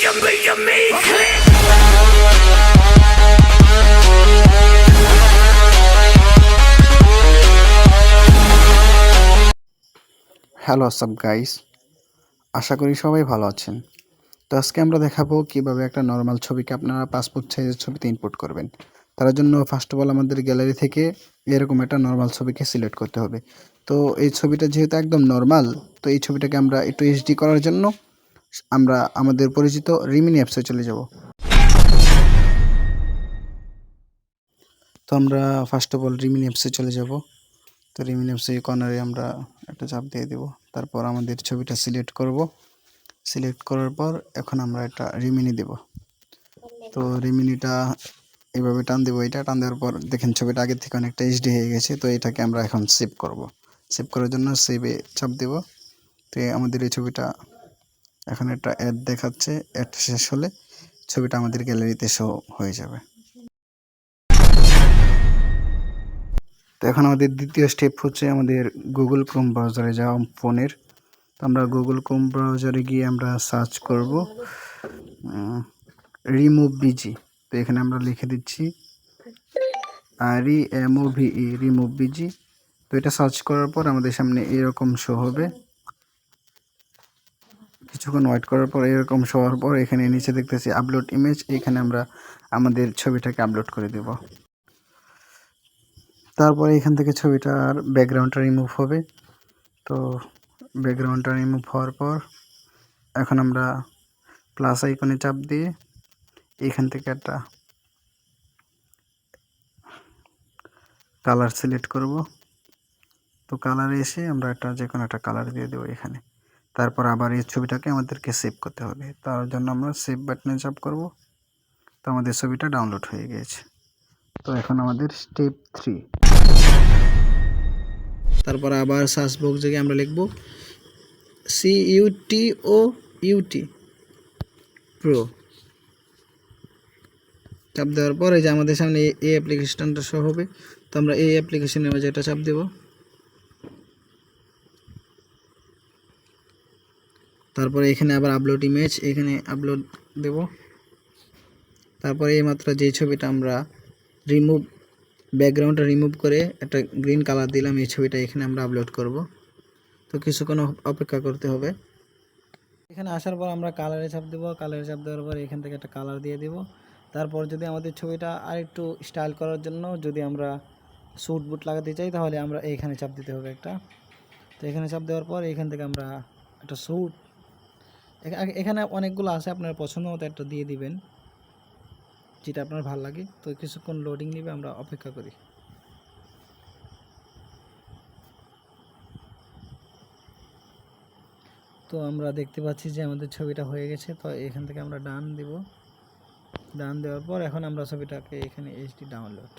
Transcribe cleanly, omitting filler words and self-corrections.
Hello সব guys, আশা করি সবাই ভালো আছেন। তো আজকে আমরা দেখাবো কিভাবে একটা নর্মাল ছবিকে আপনারা পাসপোর্ট সাইজের ছবিতে ইনপুট করবেন। তার জন্য ফার্স্ট অফ অল আমাদের গ্যালারি থেকে এরকম একটা নর্মাল ছবিকে সিলেক্ট করতে হবে। তো এই ছবিটা যেহেতু একদম নর্মাল, তো এই ছবিটাকে আমরা একটু এইচডি করার জন্য আমরা আমাদের পরিচিত রিমিনি অ্যাপসে চলে যাব। তো আমরা ফার্স্ট অফ অল রিমিনি অ্যাপসে চলে যাব। তো রিমিনি অ্যাপসে কর্নারে আমরা একটা চাপ দিয়ে দেব। তারপর আমাদের ছবিটা সিলেক্ট করব। সিলেক্ট করার পর এখন আমরা একটা রিমিনি দেব। তো রিমিনিটা এইভাবে টান দেবো, এটা টান দেওয়ার পর দেখেন ছবিটা আগের থেকে অনেকটা এইচডি হয়ে গেছে। তো এটাকে আমরা এখন সেভ করব। সেভ করার জন্য সেভে চাপ দেব। তো আমাদের এই ছবিটা এখন একটা অ্যাড দেখাচ্ছে, অ্যাড শেষ হলে ছবিটা আমাদের গ্যালারিতে শো হয়ে যাবে। তো এখন আমাদের দ্বিতীয় স্টেপ হচ্ছে আমাদের গুগল ক্রোম ব্রাউজারে যাওয়া ফোনের। তো আমরা গুগল ক্রোম ব্রাউজারে গিয়ে আমরা সার্চ করব রিমুভ বিজি। তো এখানে আমরা লিখে দিচ্ছি REMOVE রিমুভ বিজি। তো এটা সার্চ করার পর আমাদের সামনে এরকম শো হবে। কিছুক্ষণ ওয়েট করার পর এরকম শো হওয়ার পর এখানে নিচে দেখতেছি আপলোড ইমেজ, এখানে আমরা আমাদের ছবিটাকে আপলোড করে দেব। তারপরে এখান থেকে ছবিটার ব্যাকগ্রাউন্ডটা রিমুভ হবে। তো ব্যাকগ্রাউন্ডটা রিমুভ হওয়ার পর এখন আমরা প্লাস আইকনে চাপ দিয়ে এখান থেকে একটা কালার সিলেক্ট করব। তো কালারে এসে আমরা একটা যে কোনো একটা কালার দিয়ে দেবো এখানে। তারপর আবার এই ছবিটাকে আমাদেরকে সেভ করতে হবে। তার জন্য আমরা সেভ বাটনে চাপ করব। তো আমাদের ছবিটা ডাউনলোড হয়ে গেছে। তো এখন আমাদের স্টেপ 3। তারপর আবার সার্চ বক্স থেকে আমরা লিখব CUTOUT প্রো। চাপ দেওয়ার পর এই যে আমাদের সামনে এই অ্যাপ্লিকেশনটা শো হবে। তো আমরা এই অ্যাপ্লিকেশনের মাঝে এটা চাপ দেব। তারপরে এখানে আবার আপলোড ইমেজ, এখানে আপলোড দেব। তারপরে এইমাত্র যে ছবিটা আমরা ব্যাকগ্রাউন্ডটা রিমুভ করে একটা গ্রিন কালার দিলাম, এই ছবিটা এখানে আমরা আপলোড করব। তো কিছুক্ষণ অপেক্ষা করতে হবে। এখানে আসার পর আমরা কালারে চাপ দেব। কালারে চাপ দেওয়ার পর এখান থেকে একটা কালার দিয়ে দেব। তারপর যদি আমাদের ছবিটা আরেকটু স্টাইল করার জন্য যদি আমরা স্যুট বুট লাগাতে চাই তাহলে আমরা এইখানে চাপ দিতে হবে একটা। তো এখানে চাপ দেওয়ার পর এখান থেকে আমরা একটা স্যুট, এখানে অনেকগুলো আছে, আপনার পছন্দ মতো একটা দিয়ে দিবেন যেটা আপনার ভালো লাগে। তো কিছুক্ষণ লোডিং নেবে, আমরা অপেক্ষা করি। তো আমরা দেখতে পাচ্ছি যে আমাদের ছবিটা হয়ে গেছে। তো এখান থেকে আমরা ডান দেব। ডান দেওয়ার পর এখন আমরা ছবিটাকে এখানে এইচডি ডাউনলোড